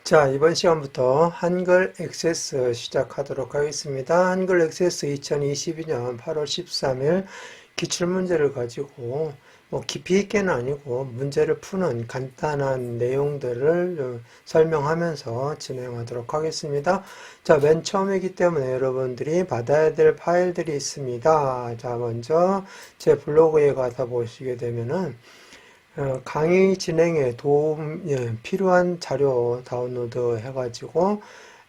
자, 이번 시간부터 한글 액세스 시작하도록 하겠습니다. 한글 액세스 2022년 8월 13일 기출문제를 가지고 깊이 있게는 아니고 문제를 푸는 간단한 내용들을 설명하면서 진행하도록 하겠습니다. 자, 맨 처음이기 때문에 여러분들이 받아야 될 파일들이 있습니다. 자, 먼저 제 블로그에 가서 보시게 되면은 강의 진행에 도움 필요한 자료 다운로드 해가지고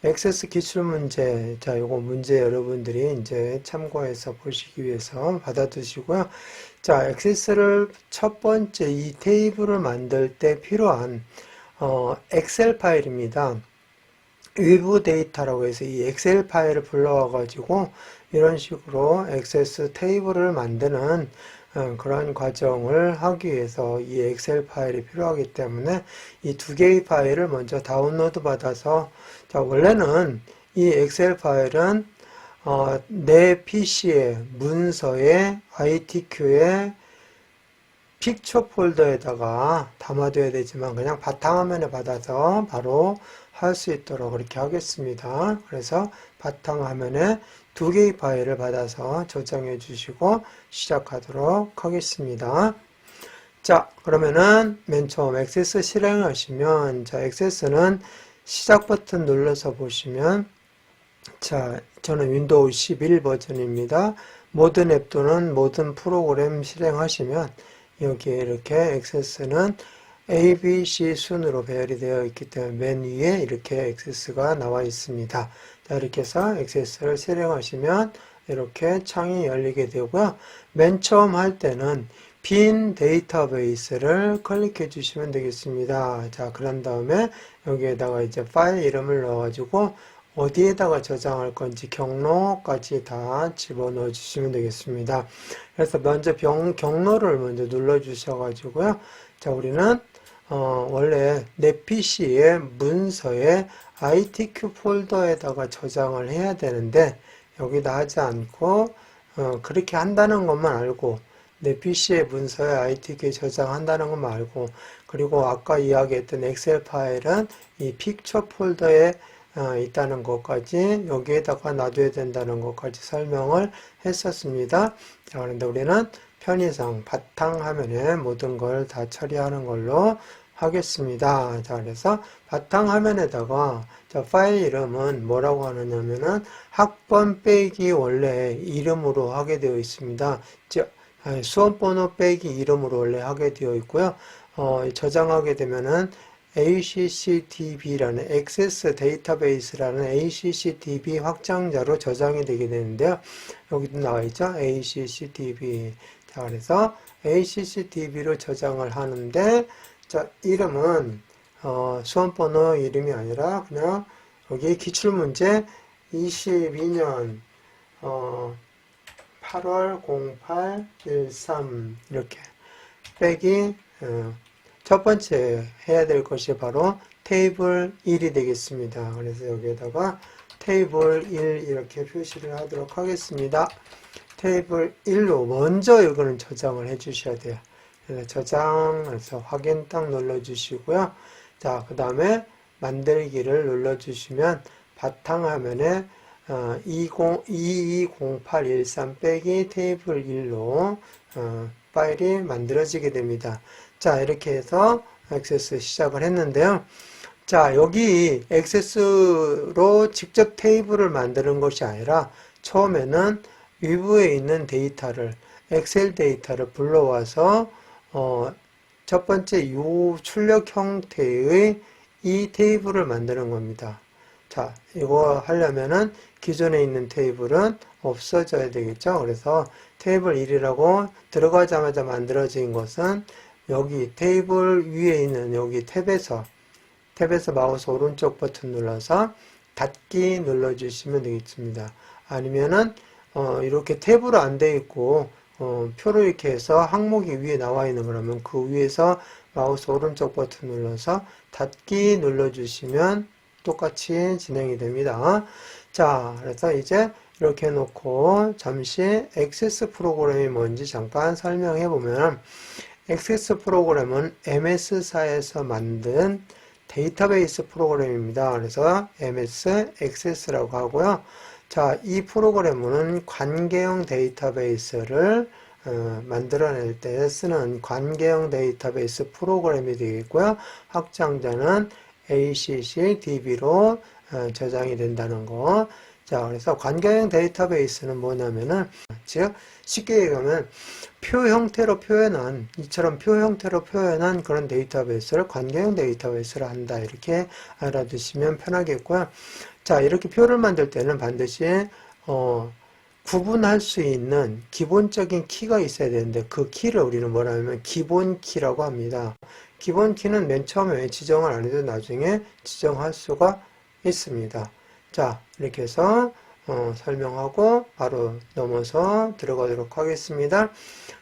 액세스 기출문제, 자, 요거 문제 여러분들이 이제 참고해서 보시기 위해서 받아두시고요. 자, 액세스를 첫 번째 이 테이블을 만들 때 필요한 엑셀 파일입니다. 일부 데이터라고 해서 이 엑셀 파일을 불러와가지고 이런 식으로 액세스 테이블을 만드는 그런 과정을 하기 위해서 이 엑셀 파일이 필요하기 때문에 이 두 개의 파일을 먼저 다운로드 받아서, 자, 원래는 이 엑셀 파일은 내 PC에 문서에 ITQ에 픽처 폴더에다가 담아둬야 되지만 그냥 바탕화면에 받아서 바로 할 수 있도록 그렇게 하겠습니다. 그래서 바탕화면에 두 개의 파일을 받아서 저장해 주시고 시작하도록 하겠습니다. 자, 그러면은 맨 처음 액세스 실행하시면, 자, 액세스는 시작 버튼 눌러서 보시면, 자, 저는 윈도우 11 버전입니다. 모든 앱 또는 모든 프로그램 실행하시면 여기에 이렇게 액세스는 A, B, C 순으로 배열이 되어 있기 때문에 맨 위에 이렇게 액세스가 나와 있습니다. 자, 이렇게 해서 액세스를 실행하시면 이렇게 창이 열리게 되고요. 맨 처음 할 때는 빈 데이터베이스를 클릭해 주시면 되겠습니다. 자, 그런 다음에 여기에다가 이제 파일 이름을 넣어가지고 어디에다가 저장할 건지 경로까지 다 집어넣어 주시면 되겠습니다. 그래서 먼저 경로를 먼저 눌러 주셔가지고요. 자, 우리는 원래 내 PC의 문서에 ITQ 폴더에다가 저장을 해야 되는데 여기다 하지 않고 그렇게 한다는 것만 알고, 내 PC의 문서에 ITQ에 저장한다는 것만 알고, 그리고 아까 이야기했던 엑셀 파일은 이 픽처 폴더에 있다는 것까지, 여기에다가 놔둬야 된다는 것까지 설명을 했었습니다. 자, 그런데 우리는 편의상 바탕화면에 모든 걸 다 처리하는 걸로 하겠습니다. 자, 그래서 바탕화면에다가, 자, 파일 이름은 뭐라고 하느냐면은 학번 빼기 원래 이름으로 하게 되어 있습니다. 수험번호 빼기 이름으로 원래 하게 되어 있고요. 저장하게 되면은 ACCDB라는 액세스 데이터베이스라는 ACCDB 확장자로 저장이 되게 되는데요. 여기도 나와 있죠. ACCDB. 자, 그래서 ACCDB로 저장을 하는데, 자, 이름은 수험번호 이름이 아니라 그냥 여기 기출문제 22년 8월 08 13 이렇게 빼기 첫 번째 해야 될 것이 바로 테이블 1이 되겠습니다. 그래서 여기에다가 테이블 1 이렇게 표시를 하도록 하겠습니다. 테이블 1로 먼저 이거는 저장을 해 주셔야 돼요. 그래서 저장해서 확인 딱 눌러 주시고요. 자, 그 다음에 만들기를 눌러 주시면 바탕화면에 220813 빼기 테이블 1로 파일이 만들어지게 됩니다. 자, 이렇게 해서 액세스 시작을 했는데요. 자, 여기 액세스로 직접 테이블을 만드는 것이 아니라 처음에는 위부에 있는 데이터를, 엑셀 데이터를 불러와서 첫 번째 요 출력 형태의 이 테이블을 만드는 겁니다. 자, 이거 하려면은 기존에 있는 테이블은 없어져야 되겠죠. 그래서 테이블 1이라고 들어가자마자 만들어진 것은 여기 테이블 위에 있는 여기 탭에서 마우스 오른쪽 버튼 눌러서 닫기 눌러주시면 되겠습니다. 아니면은 이렇게 탭으로 안 돼 있고 표로 이렇게 해서 항목이 위에 나와 있는 거라면 그 위에서 마우스 오른쪽 버튼 눌러서 닫기 눌러주시면 똑같이 진행이 됩니다. 자, 그래서 이제 이렇게 해놓고 잠시 액세스 프로그램이 뭔지 잠깐 설명해 보면, 액세스 프로그램은 MS사에서 만든 데이터베이스 프로그램입니다. 그래서 MS 액세스라고 하고요. 자, 이 프로그램은 관계형 데이터베이스를 만들어낼 때 쓰는 관계형 데이터베이스 프로그램이 되겠고요. 확장자는 ACC DB로 저장이 된다는 거. 자, 그래서 관계형 데이터베이스는 뭐냐면은, 즉, 쉽게 얘기하면, 표 형태로 표현한, 이처럼 표 형태로 표현한 그런 데이터베이스를 관계형 데이터베이스를 한다. 이렇게 알아두시면 편하겠고요. 자, 이렇게 표를 만들 때는 반드시, 구분할 수 있는 기본적인 키가 있어야 되는데, 그 키를 우리는 뭐라 하면 기본 키라고 합니다. 기본 키는 맨 처음에 지정을 안 해도 나중에 지정할 수가 있습니다. 자, 이렇게 해서 설명하고 바로 넘어서 들어가도록 하겠습니다.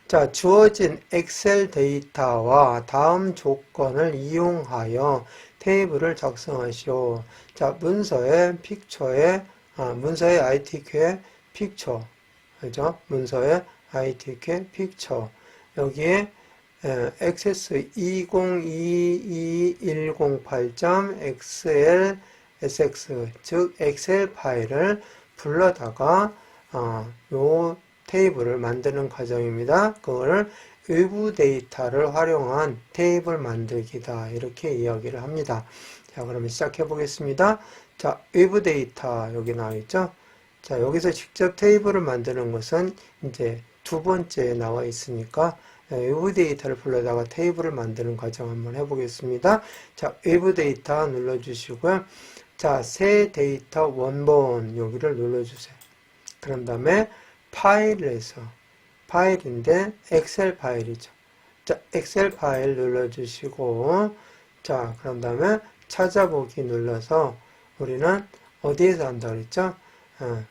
자, 주어진 엑셀 데이터와 다음 조건을 이용하여 테이블을 작성하시오. 자, 문서의 ITQ의 픽처, 그죠? 문서의 ITQ의 픽처. 여기에 액세스 202210.8.xl SX, 즉 엑셀 파일을 불러다가 요 테이블을 만드는 과정입니다. 그거를 외부 데이터를 활용한 테이블 만들기다. 이렇게 이야기를 합니다. 자, 그러면 시작해 보겠습니다. 자, 외부 데이터 여기 나와 있죠? 자, 여기서 직접 테이블을 만드는 것은 이제 두 번째에 나와 있으니까 외부 데이터를 불러다가 테이블을 만드는 과정 한번 해보겠습니다. 자, 외부 데이터 눌러주시고요. 자, 새 데이터 원본 여기를 눌러주세요. 그런 다음에 파일에서 파일인데 엑셀 파일이죠. 자, 엑셀 파일 눌러주시고 자, 그런 다음에 찾아보기 눌러서 우리는 어디에서 한다 그랬죠?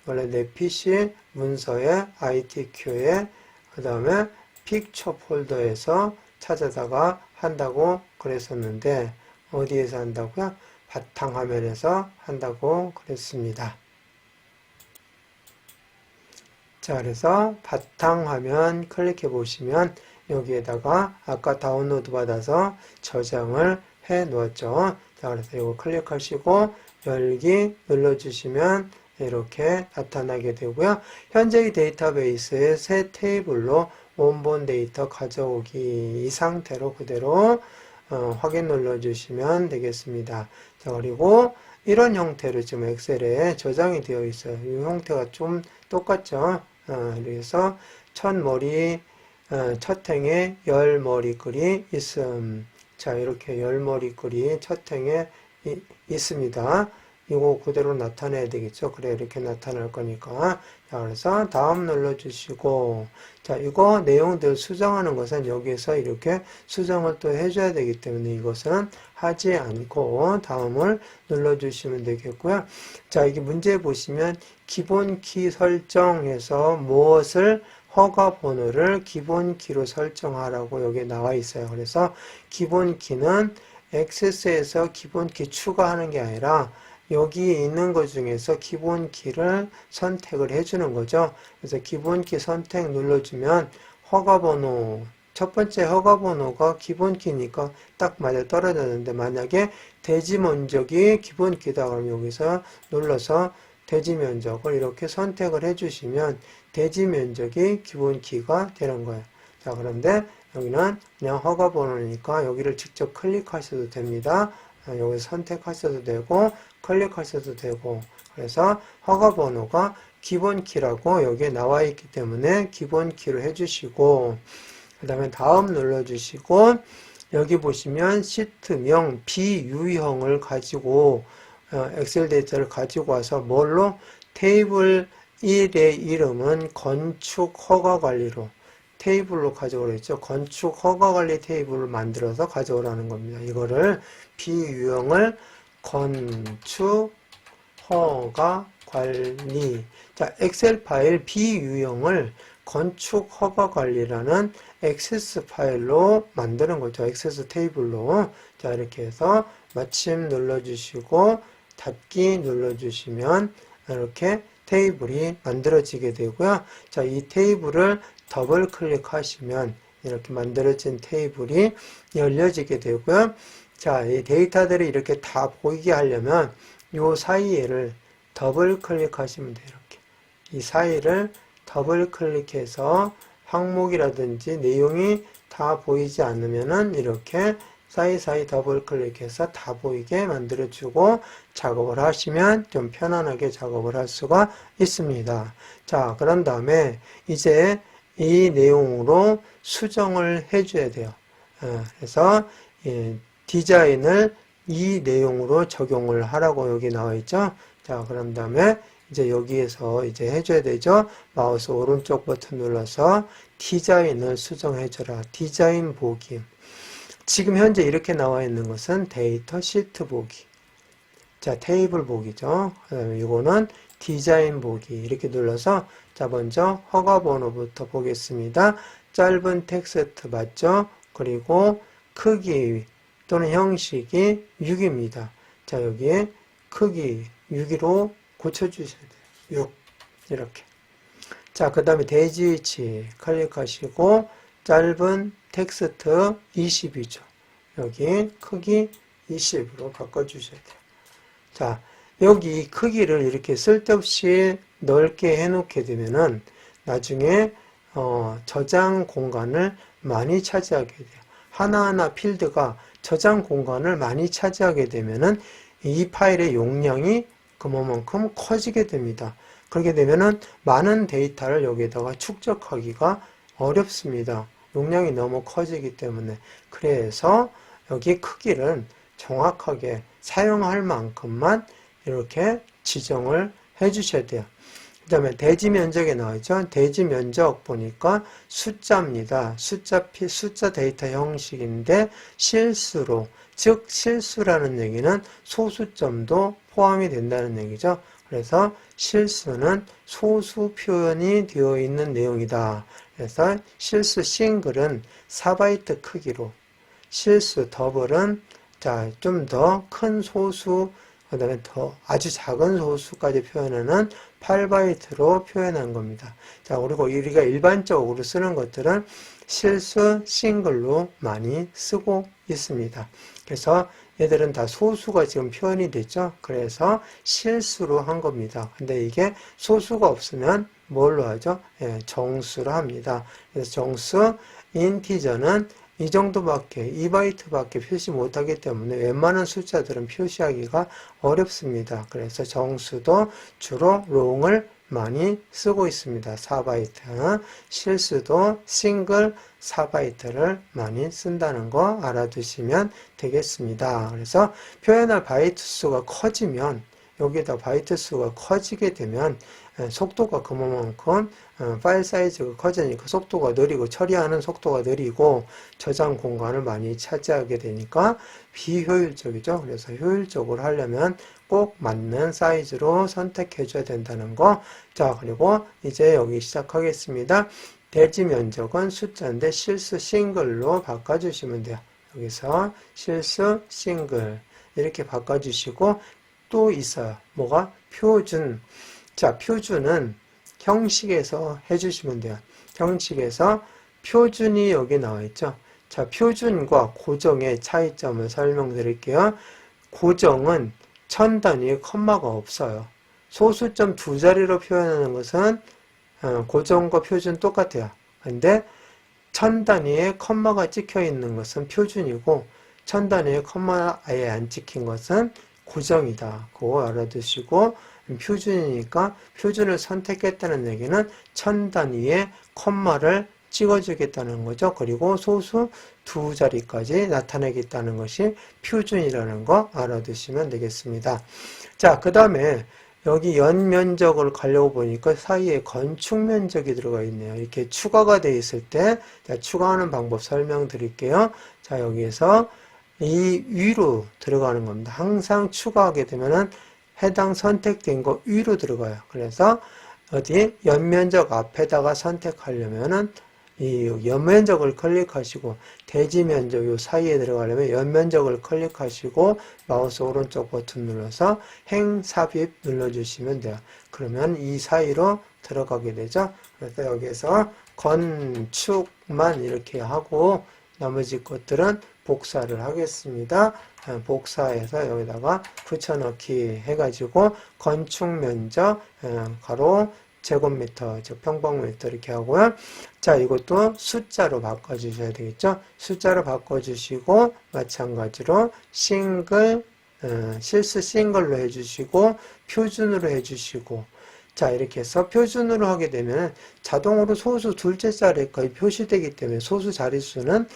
원래 내 PC 문서에 ITQ에 그 다음에 픽처 폴더에서 찾아다가 한다고 그랬었는데 어디에서 한다고요? 바탕화면에서 한다고 그랬습니다. 자, 그래서 바탕화면 클릭해 보시면 여기에다가 아까 다운로드 받아서 저장을 해 놓았죠. 자, 그래서 이거 클릭하시고 열기 눌러주시면 이렇게 나타나게 되고요. 현재 이 데이터베이스의 새 테이블로 원본 데이터 가져오기 이 상태로 그대로 확인 눌러주시면 되겠습니다. 자, 그리고 이런 형태로 지금 엑셀에 저장이 되어 있어요. 이 형태가 좀 똑같죠? 그래서 첫 행에 10머리글이 있음. 자, 이렇게 10머리글이 첫 행에 있습니다. 이거 그대로 나타내야 되겠죠? 그래, 이렇게 나타날 거니까. 자, 그래서 다음 눌러주시고, 자, 이거 내용들 수정하는 것은 여기에서 이렇게 수정을 또 해줘야 되기 때문에 이것은 하지 않고 다음을 눌러주시면 되겠고요. 자, 이게 문제 보시면 기본 키 설정해서 무엇을 허가 번호를 기본 키로 설정하라고 여기 나와 있어요. 그래서 기본 키는 액세스에서 기본 키 추가하는 게 아니라 여기 있는 것 중에서 기본 키를 선택을 해주는 거죠. 그래서 기본 키 선택 눌러주면 허가번호, 첫 번째 허가번호가 기본 키니까 딱 맞아 떨어졌는데 만약에 대지 면적이 기본 키다 그러면 여기서 눌러서 대지 면적을 이렇게 선택을 해주시면 대지 면적이 기본 키가 되는 거예요. 자, 그런데 여기는 그냥 허가번호니까 여기를 직접 클릭하셔도 됩니다. 여기서 선택하셔도 되고 클릭하셔도 되고 그래서 허가번호가 기본 키라고 여기에 나와 있기 때문에 기본 키로 해주시고 그 다음에 다음 눌러주시고 여기 보시면 시트명 비유형을 가지고 엑셀 데이터를 가지고 와서 뭘로 테이블 1의 이름은 건축 허가관리로 테이블로 가져오라 했죠. 건축 허가관리 테이블을 만들어서 가져오라는 겁니다. 이거를 비유형을 건축 허가관리 자, 엑셀 파일 비유형을 건축 허가관리라는 액세스 파일로 만드는 거죠. 액세스 테이블로 자, 이렇게 해서 마침 눌러주시고 닫기 눌러주시면 이렇게 테이블이 만들어지게 되고요. 자, 이 테이블을 더블 클릭하시면 이렇게 만들어진 테이블이 열려지게 되고요. 자, 이 데이터들이 이렇게 다 보이게 하려면 요 사이에를 더블 클릭하시면 돼요. 이렇게. 이 사이를 더블 클릭해서 항목이라든지 내용이 다 보이지 않으면은 이렇게 사이사이 더블 클릭해서 다 보이게 만들어주고 작업을 하시면 좀 편안하게 작업을 할 수가 있습니다. 자, 그런 다음에 이제 이 내용으로 수정을 해줘야 돼요. 그래서 디자인을 이 내용으로 적용을 하라고 여기 나와 있죠. 자, 그런 다음에 이제 여기에서 이제 해줘야 되죠. 마우스 오른쪽 버튼 눌러서 디자인을 수정해줘라. 디자인 보기. 지금 현재 이렇게 나와 있는 것은 데이터 시트 보기. 자, 테이블 보기죠. 그 다음에 이거는 디자인 보기. 이렇게 눌러서 자, 먼저 허가 번호부터 보겠습니다. 짧은 텍스트 맞죠? 그리고 크기 또는 형식이 6입니다. 자, 여기에 크기 6으로 고쳐주셔야 돼요. 6. 이렇게. 자, 그 다음에 대지 위치 클릭하시고 짧은 텍스트 20이죠. 여기 크기 20으로 바꿔주셔야 돼요. 자, 여기 크기를 이렇게 쓸데없이 넓게 해놓게 되면은 나중에 저장 공간을 많이 차지하게 돼요. 하나하나 필드가 저장 공간을 많이 차지하게 되면은 이 파일의 용량이 그만큼 커지게 됩니다. 그렇게 되면은 많은 데이터를 여기에다가 축적하기가 어렵습니다. 용량이 너무 커지기 때문에. 그래서 여기 크기를 정확하게 사용할 만큼만 이렇게 지정을 해 주셔야 돼요. 그 다음에 대지 면적에 나와있죠. 대지 면적 보니까 숫자입니다. 숫자 데이터 형식인데 실수로, 즉 실수라는 얘기는 소수점도 포함이 된다는 얘기죠. 그래서 실수는 소수 표현이 되어 있는 내용이다. 그래서 실수 싱글은 4바이트 크기로, 실수 더블은 자, 좀 더 큰 소수, 그 다음에 더 아주 작은 소수까지 표현하는 8바이트로 표현한 겁니다. 자, 그리고 우리가 일반적으로 쓰는 것들은 실수 싱글로 많이 쓰고 있습니다. 그래서 얘들은 다 소수가 지금 표현이 됐죠. 그래서 실수로 한 겁니다. 근데 이게 소수가 없으면 뭘로 하죠? 예, 정수로 합니다. 그래서 정수, 인티저는 이 정도밖에, 2바이트밖에 표시 못하기 때문에 웬만한 숫자들은 표시하기가 어렵습니다. 그래서 정수도 주로 롱을 많이 쓰고 있습니다. 4바이트. 실수도 싱글 4바이트를 많이 쓴다는 거 알아두시면 되겠습니다. 그래서 표현할 바이트 수가 커지면, 여기다 바이트 수가 커지게 되면 속도가 그만큼 파일 사이즈가 커지니까 속도가 느리고 처리하는 속도가 느리고 저장 공간을 많이 차지하게 되니까 비효율적이죠. 그래서 효율적으로 하려면 꼭 맞는 사이즈로 선택해 줘야 된다는 거. 자, 그리고 이제 여기 시작하겠습니다. 대지 면적은 숫자인데 실수 싱글로 바꿔주시면 돼요. 여기서 실수 싱글 이렇게 바꿔주시고 또 있어요. 뭐가? 표준. 자, 표준은 형식에서 해주시면 돼요. 형식에서 표준이 여기 나와 있죠. 자, 표준과 고정의 차이점을 설명드릴게요. 고정은 천 단위의 컴마가 없어요. 소수점 두 자리로 표현하는 것은 고정과 표준 똑같아요. 근데 천 단위의 컴마가 찍혀 있는 것은 표준이고 천 단위의 컴마 아예 안 찍힌 것은 고정이다. 그거 알아두시고 표준이니까 표준을 선택했다는 얘기는 천 단위의 컴마를 찍어주겠다는 거죠. 그리고 소수 두 자리까지 나타내겠다는 것이 표준이라는 거 알아두시면 되겠습니다. 자, 그 다음에 여기 연면적을 가려고 보니까 사이에 건축면적이 들어가 있네요. 이렇게 추가가 되어 있을 때 추가하는 방법 설명드릴게요. 자, 여기에서 이 위로 들어가는 겁니다. 항상 추가하게 되면은 해당 선택된 거 위로 들어가요. 그래서 어디 연면적 앞에다가 선택하려면은 이 연면적을 클릭하시고 대지 면적 요 사이에 들어가려면 연면적을 클릭하시고 마우스 오른쪽 버튼 눌러서 행삽입 눌러주시면 돼요. 그러면 이 사이로 들어가게 되죠. 그래서 여기서 건축만 이렇게 하고 나머지 것들은 복사를 하겠습니다. 복사해서 여기다가 붙여넣기 해가지고 건축 면적 가로 제곱미터, 즉 평방미터 이렇게 하고요. 자, 이것도 숫자로 바꿔주셔야 되겠죠. 숫자로 바꿔주시고 마찬가지로 싱글, 실수 싱글로 해주시고 표준으로 해주시고 자, 이렇게 해서 표준으로 하게 되면 자동으로 소수 둘째 자리까지 표시되기 때문에 소수 자릿수는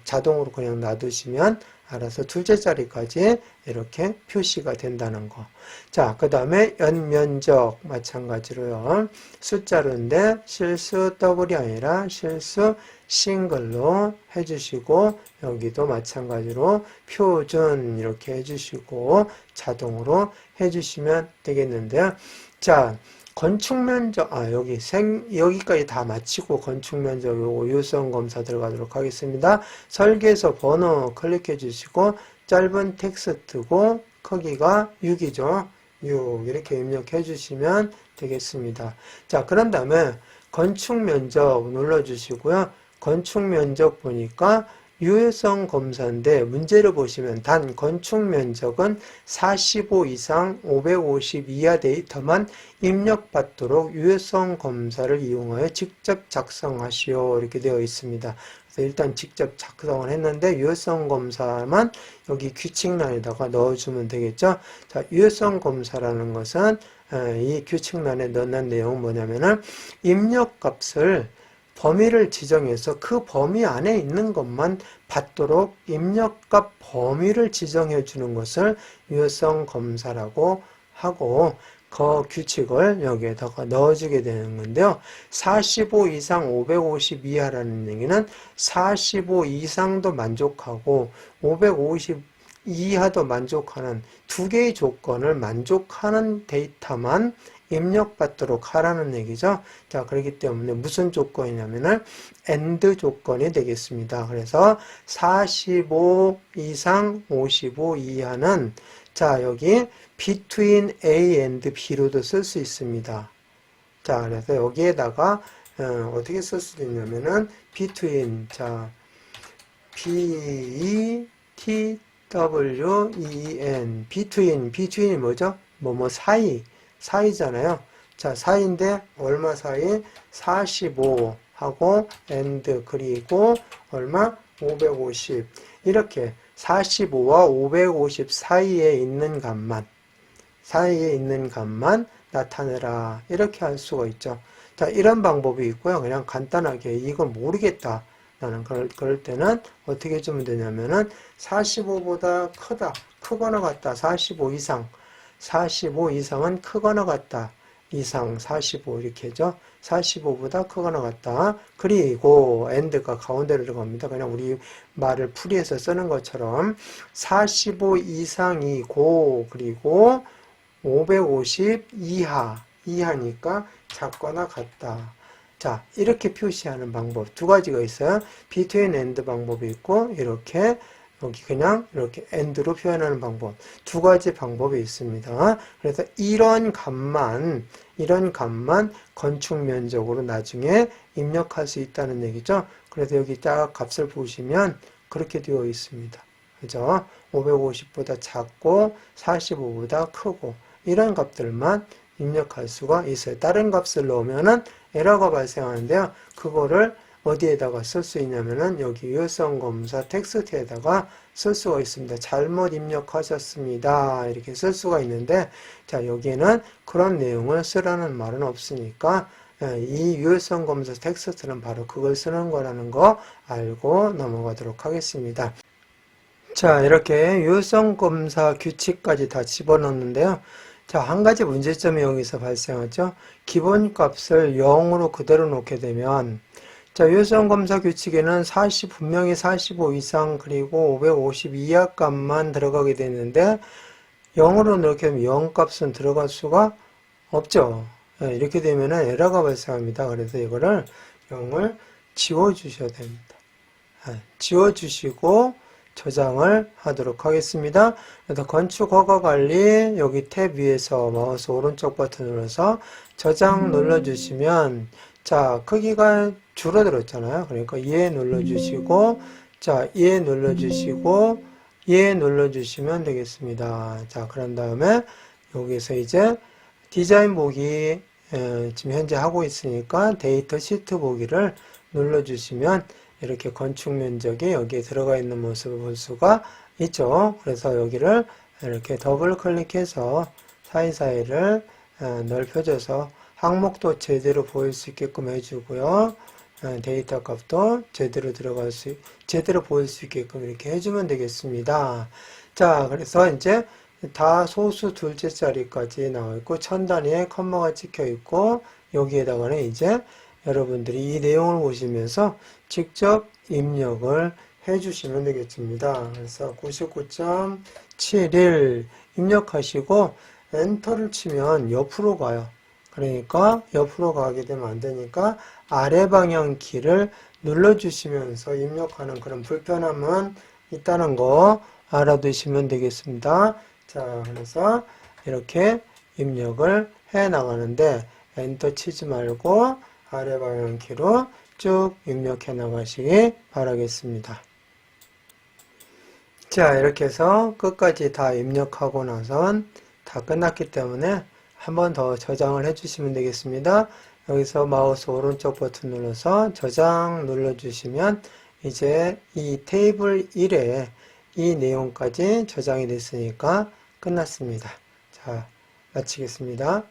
자동으로 그냥 놔두시면 알아서 둘째 자리까지 이렇게 표시가 된다는 거. 자, 그 다음에 연면적 마찬가지로요. 숫자로인데 실수 더블이 아니라 실수 싱글로 해주시고 여기도 마찬가지로 표준 이렇게 해주시고 자동으로 해주시면 되겠는데요. 자, 건축 면적, 여기까지 다 마치고 건축 면적 유효성 검사 들어가도록 하겠습니다. 설계서 번호 클릭해 주시고, 짧은 텍스트고, 크기가 6이죠. 6, 이렇게 입력해 주시면 되겠습니다. 자, 그런 다음에 건축 면적 눌러 주시고요. 건축 면적 보니까 유효성 검사인데 문제를 보시면 단 건축 면적은 45 이상 550 이하 데이터만 입력받도록 유효성 검사를 이용하여 직접 작성하시오 이렇게 되어 있습니다. 그래서 일단 직접 작성을 했는데 유효성 검사만 여기 규칙란에다가 넣어주면 되겠죠. 자, 유효성 검사라는 것은 이 규칙란에 넣는 내용은 뭐냐면은 입력값을 범위를 지정해서 그 범위 안에 있는 것만 받도록 입력값 범위를 지정해 주는 것을 유효성 검사라고 하고 그 규칙을 여기에다가 넣어주게 되는 건데요. 45 이상 550 이하라는 얘기는 45 이상도 만족하고 550 이하도 만족하는 두 개의 조건을 만족하는 데이터만 입력받도록 하라는 얘기죠. 자, 그렇기 때문에 무슨 조건이냐면은 AND 조건이 되겠습니다. 그래서 45 이상 55 이하는 자, 여기 between A and B로도 쓸 수 있습니다. 자, 그래서 여기에다가 어떻게 쓸 수 있냐면은 between 자, B-E-T-W-E-N between이 뭐죠? 뭐 사이잖아요. 자, 사이인데 얼마 사이? 45 하고 and 그리고 얼마? 550 이렇게 45와 550 사이에 있는 값만 나타내라 이렇게 할 수가 있죠. 자, 이런 방법이 있고요. 그냥 간단하게 이건 모르겠다 나는 그럴 때는 어떻게 해주면 되냐면은 45보다 크거나 같다 45 이상은 크거나 같다. 이상 45 이렇게 해죠. 45보다 크거나 같다. 그리고 AND가 가운데로 들어갑니다. 그냥 우리 말을 풀이해서 쓰는 것처럼 45 이상이고 그리고 550 이하니까 작거나 같다. 자, 이렇게 표시하는 방법 두 가지가 있어요. between and 방법이 있고 이렇게 여기 그냥 이렇게 AND로 표현하는 방법 두 가지 방법이 있습니다. 그래서 이런 값만 건축 면적으로 나중에 입력할 수 있다는 얘기죠. 그래서 여기 딱 값을 보시면 그렇게 되어 있습니다. 그죠? 550보다 작고 45보다 크고 이런 값들만 입력할 수가 있어요. 다른 값을 넣으면은 에러가 발생하는데요. 그거를 어디에다가 쓸 수 있냐면은 여기 유효성 검사 텍스트에다가 쓸 수가 있습니다. 잘못 입력하셨습니다. 이렇게 쓸 수가 있는데 자, 여기에는 그런 내용을 쓰라는 말은 없으니까 이 유효성 검사 텍스트는 바로 그걸 쓰는 거라는 거 알고 넘어가도록 하겠습니다. 자, 이렇게 유효성 검사 규칙까지 다 집어넣는데요. 자, 한 가지 문제점이 여기서 발생하죠. 기본값을 0으로 그대로 놓게 되면 자, 유효성 검사 규칙에는 분명히 45 이상 그리고 550 이하 값만 들어가게 되는데 0으로 이렇게 하면 0 값은 들어갈 수가 없죠. 이렇게 되면은 에러가 발생합니다. 그래서 이거를 0을 지워주셔야 됩니다. 지워주시고 저장을 하도록 하겠습니다. 그래서 건축 허가 관리 여기 탭 위에서 마우스 오른쪽 버튼 눌러서 저장 눌러주시면 자, 크기가 줄어들었잖아요. 그러니까 예 눌러주시고 자, 예 눌러주시고, 예 눌러주시면 되겠습니다. 자, 그런 다음에 여기서 이제 디자인 보기, 지금 현재 하고 있으니까 데이터 시트 보기를 눌러주시면 이렇게 건축 면적이 여기에 들어가 있는 모습을 볼 수가 있죠. 그래서 여기를 이렇게 더블 클릭해서 사이사이를 넓혀줘서 항목도 제대로 보일 수 있게끔 해주고요. 데이터 값도 제대로 보일 수 있게끔 이렇게 해주면 되겠습니다. 자, 그래서 이제 다 소수 둘째 자리까지 나와 있고, 천 단위에 컴마가 찍혀 있고, 여기에다가는 이제 여러분들이 이 내용을 보시면서 직접 입력을 해주시면 되겠습니다. 그래서 99.71 입력하시고, 엔터를 치면 옆으로 가요. 그러니까 옆으로 가게 되면 안 되니까 아래 방향 키를 눌러주시면서 입력하는 그런 불편함은 있다는 거 알아두시면 되겠습니다. 자, 그래서 이렇게 입력을 해 나가는데 엔터 치지 말고 아래 방향 키로 쭉 입력해 나가시기 바라겠습니다. 자, 이렇게 해서 끝까지 다 입력하고 나선 다 끝났기 때문에 한 번 더 저장을 해주시면 되겠습니다. 여기서 마우스 오른쪽 버튼 눌러서 저장 눌러주시면 이제 이 테이블 1에 이 내용까지 저장이 됐으니까 끝났습니다. 자, 마치겠습니다.